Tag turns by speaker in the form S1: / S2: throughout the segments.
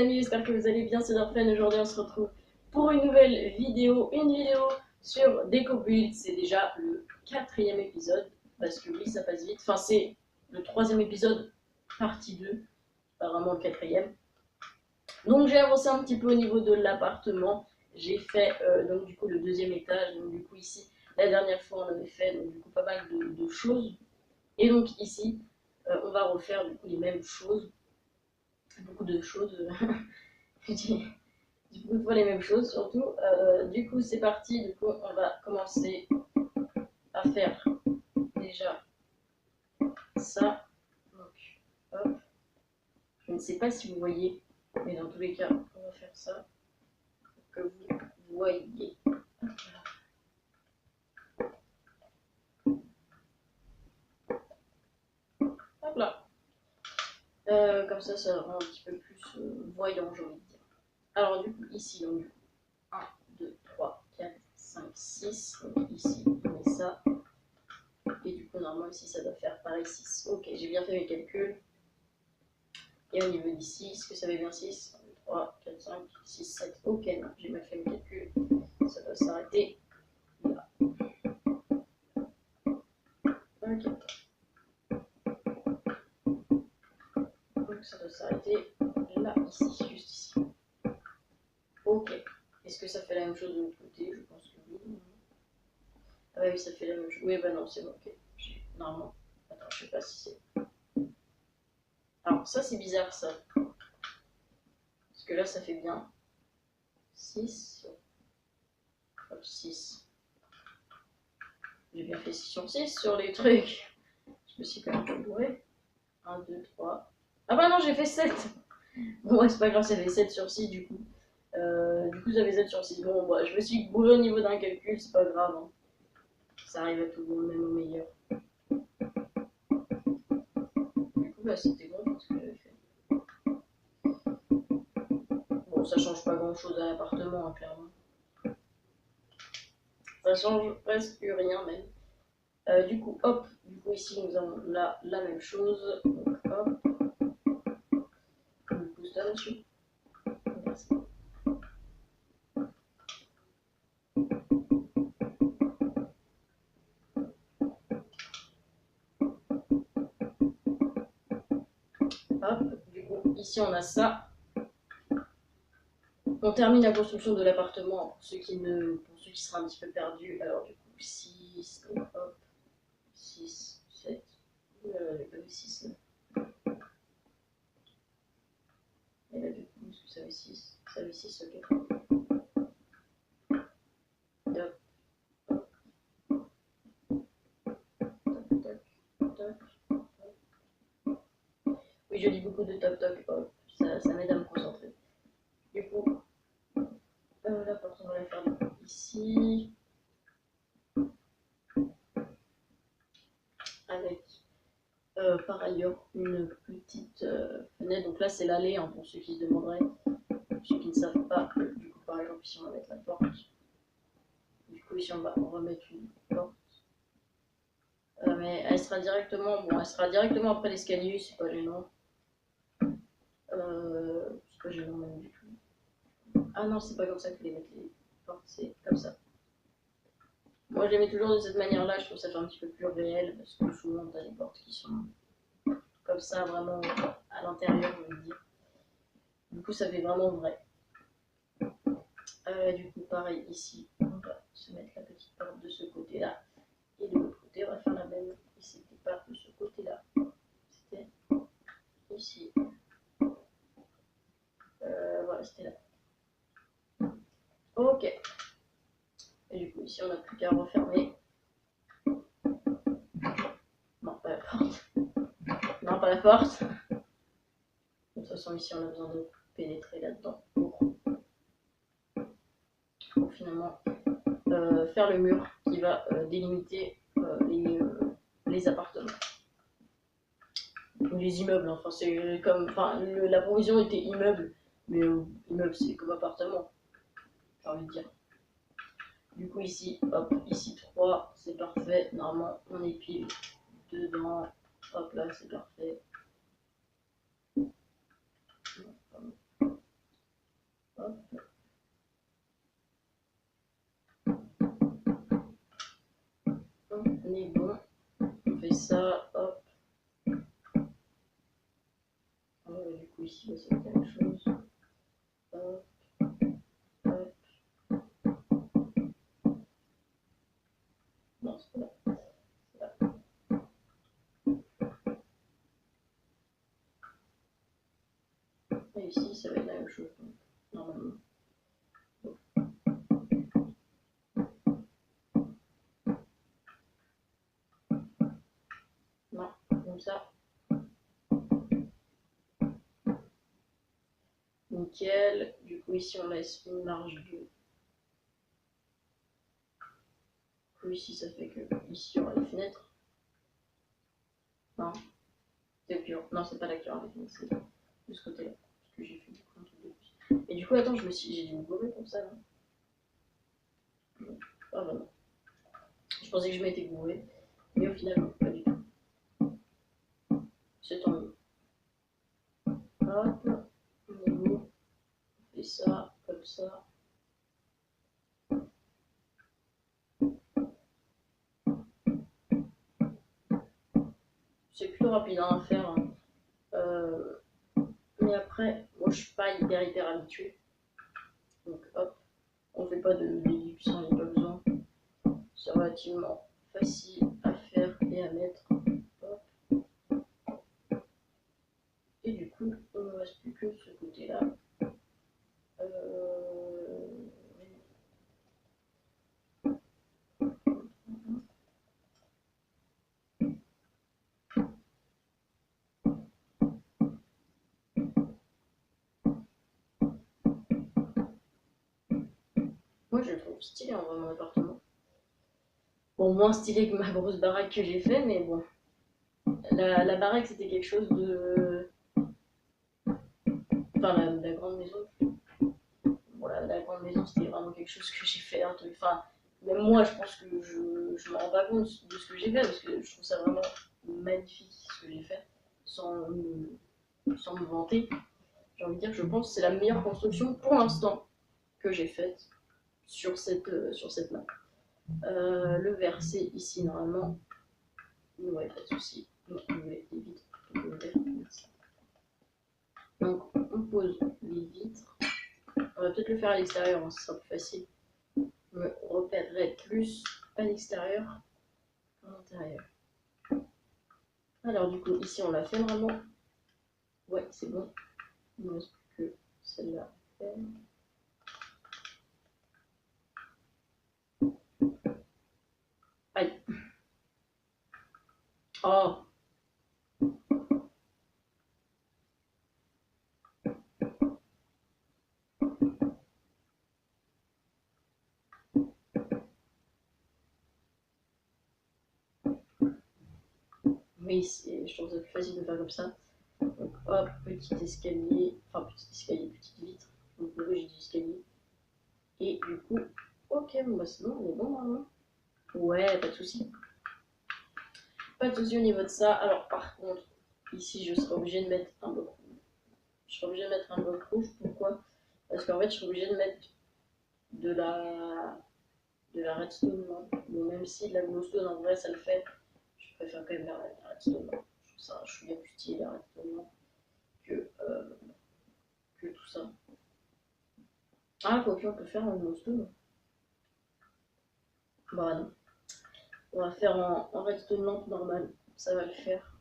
S1: amis, j'espère que vous allez bien, c'est Dorfan. Aujourd'hui on se retrouve pour une nouvelle vidéo, sur Deco Build. C'est déjà le 4e épisode, parce que oui ça passe vite, enfin c'est le 3e épisode, partie 2, pas vraiment le 4e. Donc j'ai avancé un petit peu au niveau de l'appartement, j'ai fait donc du coup le 2e étage, donc du coup ici, la dernière fois on avait fait donc, du coup pas mal de choses, et donc ici on va refaire du coup les mêmes choses. Beaucoup de choses. Je dis beaucoup de fois les mêmes choses surtout. Du coup c'est parti, du coup on va commencer à faire déjà ça. Donc hop. Je ne sais pas si vous voyez, mais dans tous les cas on va faire ça pour que vous voyez. Hop là. Comme ça rend un petit peu plus voyant, j'ai envie de dire. Alors du coup ici, donc 1, 2, 3, 4, 5, 6. Donc ici on met ça. Et du coup, normalement, ici, ça doit faire pareil 6. Ok, j'ai bien fait mes calculs. Et au niveau d'ici, est-ce que ça fait bien 6 1, 2, 3, 4, 5, 6, 7. Ok, non, j'ai mal fait mes calculs. Ça doit s'arrêter là. Ok. Donc ça doit s'arrêter là, ici, juste ici. Ok. Est-ce que ça fait la même chose de l'autre côté? Je pense que oui. Ah oui, ça fait la même chose. Oui, bah non, c'est bon, ok. Normalement. Attends, je sais pas si c'est... Alors, ça, c'est bizarre, ça. Parce que là, ça fait bien 6. Hop, 6. J'ai bien fait 6 sur 6 sur les trucs. Je me suis quand même pas bourré. 1, 2, 3. Ah bah non, j'ai fait 7. Bon, ouais, c'est pas grave, ça fait 7 sur 6 du coup. Du coup, ça fait 7 sur 6. Bon, bah, je me suis bourré au niveau d'un calcul, c'est pas grave. Hein. Ça arrive à tout le monde, même au meilleur. Du coup, bah, c'était bon ce que j'avais fait. Bon, ça change pas grand chose à l'appartement, hein, clairement. Ça change presque rien, même. Du coup, hop. Du coup, ici, nous avons là la même chose. Donc, hop. Du coup, ça dessus. Merci. Hop, du coup, ici on a ça. On termine la construction de l'appartement pour ceux qui seraient un petit peu perdus. Alors du coup, 6, donc hop, 6, 7, j'ai pas vu 6 là. Et là du coup, est-ce que ça fait 6? Ça fait 6, ok. Top, toc, toc, toc, toc. Oui, je dis beaucoup de toc toc, hop, ça m'aide à me concentrer. Du coup, la porte on va la faire ici. Avec par ailleurs une petite fenêtre. Donc là c'est l'allée hein, pour ceux qui se demanderaient, pour ceux qui ne savent pas. Du coup par exemple ici on va mettre la porte. Du coup ici on va remettre une porte. Mais elle sera directement après l'escalier, c'est pas gênant. C'est pas gênant même du tout. Ah non, c'est pas comme ça qu'il faut les mettre les portes, c'est comme ça. Moi je les mets toujours de cette manière là, je trouve ça fait un petit peu plus réel parce que souvent t'as des portes qui sont comme ça vraiment à l'intérieur, je veux dire. Du coup ça fait vraiment vrai. Du coup pareil ici, on va se mettre la petite porte de ce côté là. Et de l'autre côté on va faire la même. Et c'était pas de ce côté là. C'était ici. Voilà, c'était là. Ok. Et du coup ici on n'a plus qu'à refermer. Non, pas la porte. Non, pas la porte. De toute façon ici on a besoin de pénétrer là-dedans pour finalement faire le mur qui va délimiter les appartements. Les immeubles, enfin c'est comme, la provision était immeuble, mais immeuble c'est comme appartement, j'ai envie de dire. Du coup ici, hop, ici 3, c'est parfait, normalement on est pile dedans, hop là c'est parfait. est bon. On fait ça, hop. Du coup ici, c'est la même chose. Hop, hop. Non, c'est pas là. Et ici, ça va être la même chose, normalement. Non, comme ça. Nickel. Du coup, ici, on laisse une marge de... Du coup, ici, ça fait que ici, il y aura les fenêtres. Non, c'est pur. Non, c'est pas là qu'il y aura les fenêtres, c'est de ce côté-là. Parce que j'ai fait du coup un truc de plus. Et du coup, attends, j'ai dû me gourer comme ça, là. Ah bah non. Je pensais que je m'étais gouré, mais au final, non, pas du tout. C'est tant mieux. Hop, on est bon. On fait ça, comme ça. C'est plutôt rapide hein, à faire. Hein. Mais après, moi je suis pas hyper habituée. Donc hop, on fait pas de déduction, il n'y a pas besoin. C'est relativement facile à faire et à mettre. Hop. Et du coup, il ne me reste plus que ce côté-là. Moi je le trouve stylé en vrai mon appartement. Bon, moins stylé que ma grosse baraque que j'ai fait, mais bon. La baraque c'était quelque chose de. Enfin, la grande maison. Bon, la grande maison c'était vraiment quelque chose que j'ai fait un truc. Enfin, même moi je pense que je me rends pas compte de ce que j'ai fait parce que je trouve ça vraiment magnifique ce que j'ai fait sans me vanter. J'ai envie de dire que je pense que c'est la meilleure construction pour l'instant que j'ai faite sur cette map. Le verre c'est ici normalement. Ouais, pas de soucis. Donc on met les vitres plutôt que le verre. Donc on pose les vitres. On va peut-être le faire à l'extérieur, hein, ce sera plus facile. Je me repérerai plus à l'extérieur qu'à l'intérieur. Alors du coup ici on l'a fait vraiment. Ouais c'est bon. Il ne reste plus que celle-là à faire. Aïe. Oh. Oui, je trouve ça plus facile de faire comme ça. Donc hop, petit escalier, enfin petit escalier, petite vitre. Donc là j'ai dit escalier. Et du coup, ok, bon bah c'est bon, on est bon maintenant. Ouais, pas de soucis. Pas de soucis au niveau de ça. Alors par contre, ici je serai obligée de mettre un bloc rouge. Je serai obligée de mettre un bloc rouge, pourquoi? Parce qu'en fait je serai obligée de mettre de la redstone. Bon, même si de la glowstone en vrai ça le fait, je préfère quand même la redstone. Je trouve ça chouïa plus stylé la redstone que tout ça. Ah, quoique on peut faire en glowstone. Bah non. On va faire en redstone lampe normale. Ça va le faire.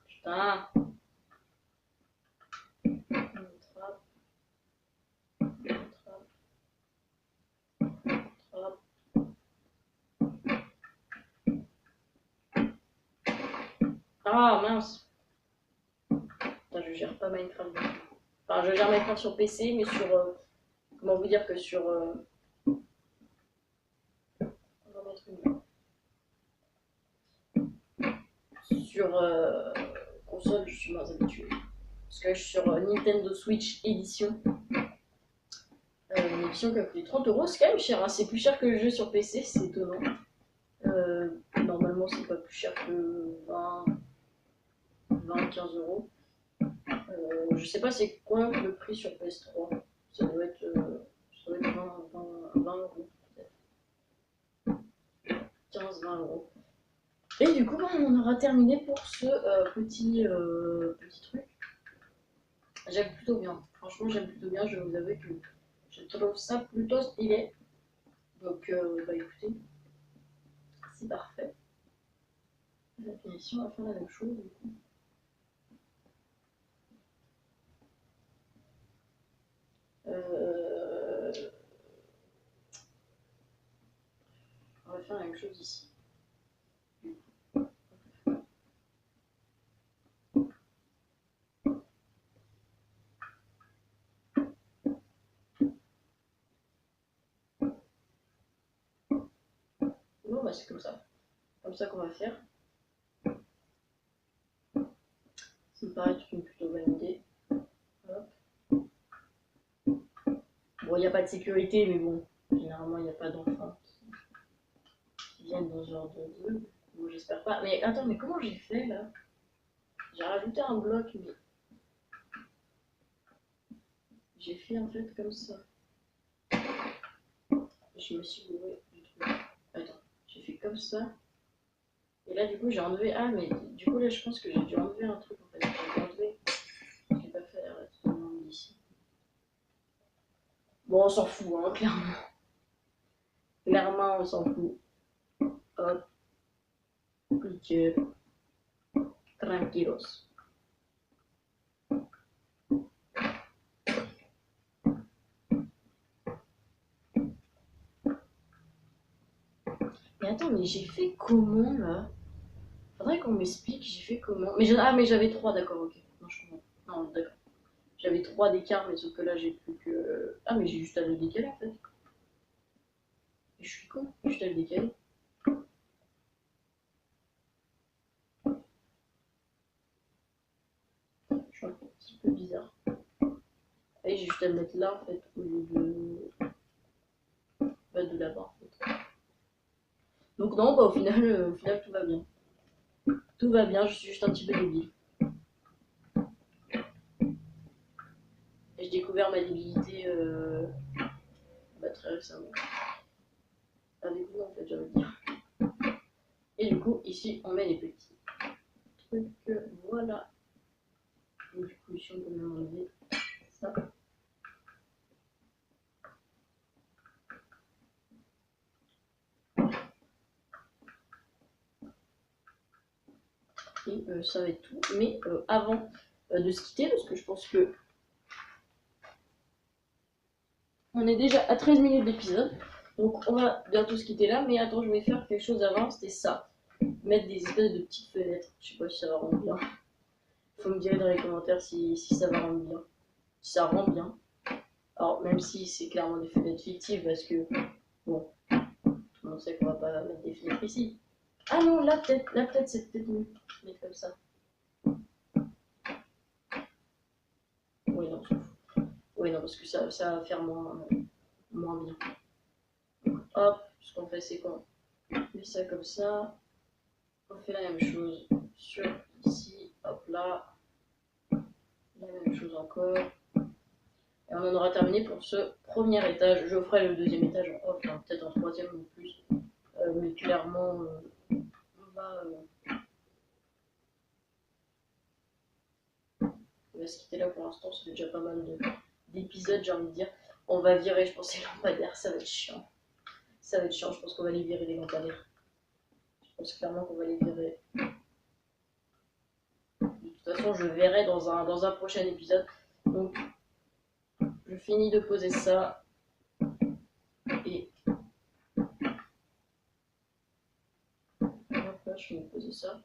S1: Putain. Ah mince. Putain, je gère pas Minecraft. Enfin, je gère Minecraft sur PC, mais sur. Comment vous dire que sur. On va mettre une. Sur console, je suis moins habituée. Parce que je suis sur Nintendo Switch Edition. Une édition qui a coûté 30€, c'est quand même cher. Hein. C'est plus cher que le jeu sur PC, c'est étonnant. Normalement, c'est pas plus cher que 20. 20-15 euros. Je sais pas c'est quoi le prix sur PS3. Ça doit être 20 euros peut-être. 15-20 euros. Et du coup, on aura terminé pour ce petit truc. J'aime plutôt bien. Franchement, j'aime plutôt bien. Je vais vous avouer que je trouve ça plutôt stylé. Donc, bah écoutez, c'est parfait. La finition, on va faire la même chose du coup. On va faire la même chose ici. Bon, bah c'est comme ça. Comme ça qu'on va faire. Ça me paraît une plutôt bonne idée. Hop. Bon, il n'y a pas de sécurité, mais bon, généralement, il n'y a pas d'enfants qui viennent dans ce genre de jeu. Bon, j'espère pas. Mais attends, mais comment j'ai fait là? J'ai rajouté un bloc, mais j'ai fait en fait comme ça. Je me suis gouré du truc. Attends, j'ai fait comme ça. Et là, du coup, j'ai enlevé. Ah, mais du coup, là, je pense que j'ai dû enlever un truc en fait. J'ai enlevé. Je l'ai pas fait ici. Bon, on s'en fout, hein, clairement. Clairement, on s'en fout. Hop. Nickel. Tranquilos. Mais attends, mais j'ai fait comment là? Faudrait qu'on m'explique, j'ai fait comment. Ah, mais j'avais 3, d'accord, ok. Non, je comprends. Non, d'accord. J'avais 3 d'écart, mais sauf que là, j'ai plus que. Ah, mais j'ai juste à le décaler en fait. Et je suis con, juste à le décaler. Je suis un petit peu bizarre. Et j'ai juste à le mettre là en fait, au lieu de là-bas en fait. Donc, non, bah au final, tout va bien. Tout va bien, je suis juste un petit peu débile. Et j'ai découvert ma débilité très récemment. Avec vous en fait, j'ai envie de dire. Et du coup, ici, on met les petits trucs. Voilà. Et du coup, ici, on peut même enlever ça. Et ça va être tout. Mais avant de se quitter, parce que je pense que on est déjà à 13 minutes d'épisode. Donc on va bientôt se quitter là. Mais attends, je vais faire quelque chose avant. C'était ça. Mettre des espèces de petites fenêtres. Je sais pas si ça va rendre bien. Faut me dire dans les commentaires si ça va rendre bien. Si ça rend bien. Alors même si c'est clairement des fenêtres fictives parce que bon, tout le monde sait qu'on va pas mettre des fenêtres ici. Ah non, là peut-être c'est peut-être mieux. Mettre comme ça. Oui non, oui non parce que ça va faire moins bien. Hop, ce qu'on fait c'est qu'on met ça comme ça. On fait la même chose sur ici, hop là. La même chose encore. Et on en aura terminé pour ce premier étage. Je ferai le deuxième étage en off, hein, peut-être en troisième ou plus. Mais clairement, on va se quitter là pour l'instant. Ça fait déjà pas mal d'épisodes, j'ai envie de dire. On va virer, je pense, les lampadaires. Ça va être chiant. Ça va être chiant. Je pense qu'on va les virer, les lampadaires. Je pense clairement qu'on va les virer. De toute façon, je verrai dans un prochain épisode. Donc, je finis de poser ça. Et hop là, je finis de poser ça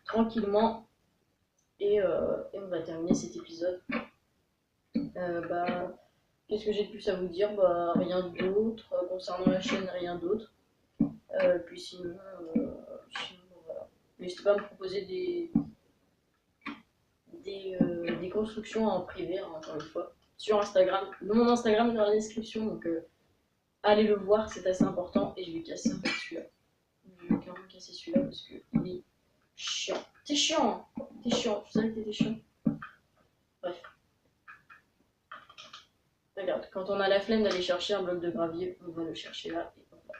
S1: tranquillement. Et on va terminer cet épisode. Qu'est-ce que j'ai de plus à vous dire? Rien d'autre. Concernant la chaîne, rien d'autre. Puis sinon, voilà. N'hésitez pas à me proposer des constructions en privé, hein, encore une fois, sur Instagram. Mon Instagram est dans la description, donc allez le voir, c'est assez important. Et je vais casser en fait celui-là. Je vais carrément casser celui-là parce que Chiant. T'es chiant. T'es chiant. Tu savais que t'étais chiant. Bref. Regarde, quand on a la flemme d'aller chercher un bloc de gravier, on va le chercher là. Et hop là.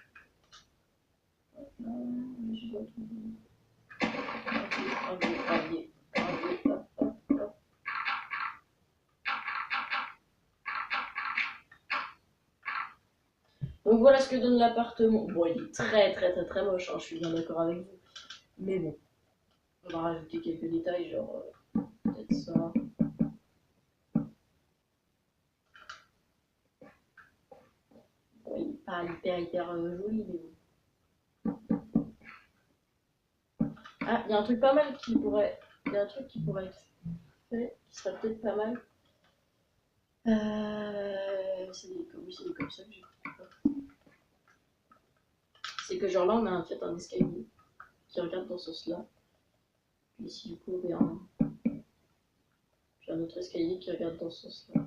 S1: Gravier, gravier, hop, hop, hop. Donc voilà ce que donne l'appartement. Bon, il est très moche, hein, je suis bien d'accord avec vous. Mais bon, on va rajouter quelques détails, genre peut-être ça. Bon, il est pas hyper joli, mais bon. Ah, il y a un truc pas mal qui pourrait. Il y a un truc qui pourrait être fait, qui serait peut-être pas mal. Oui, c'est comme ça que j'ai compris. C'est que genre là, on a en fait un escalier qui regarde dans ce sens-là. Puis ici, du coup, il y a un autre escalier qui regarde dans ce sens-là.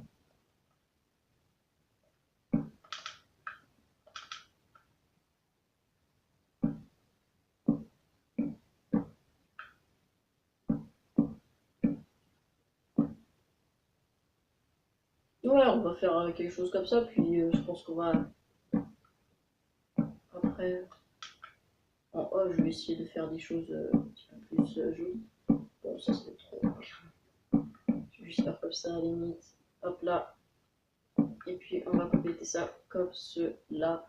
S1: Ouais, on va faire quelque chose comme ça, puis je pense qu'on va après en haut, je vais essayer de faire des choses un petit peu plus jolies. Bon, ça c'est trop. Je vais juste faire comme ça à la limite. Hop là. Et puis on va compléter ça comme cela.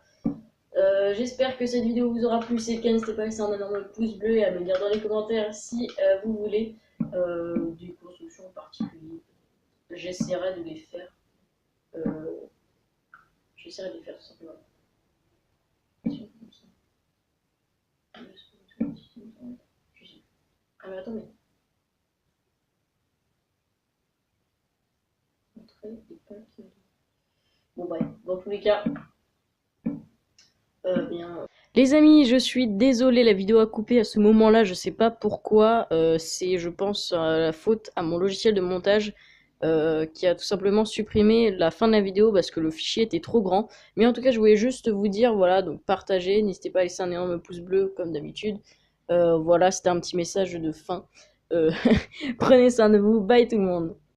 S1: J'espère que cette vidéo vous aura plu. Si c'est le cas, n'hésitez pas à laisser un énorme pouce bleu et à me dire dans les commentaires si vous voulez des constructions particulières. J'essaierai de les faire. J'essaierai de les faire tout simplement. Ah mais attends, mais... Bon bref, dans tous les cas, bien... Les amis, je suis désolée, la vidéo a coupé à ce moment-là, je sais pas pourquoi. C'est, je pense, la faute à mon logiciel de montage qui a tout simplement supprimé la fin de la vidéo parce que le fichier était trop grand. Mais en tout cas, je voulais juste vous dire, voilà, donc partagez, n'hésitez pas à laisser un énorme pouce bleu comme d'habitude. Voilà, c'était un petit message de fin. Prenez soin de vous, bye tout le monde.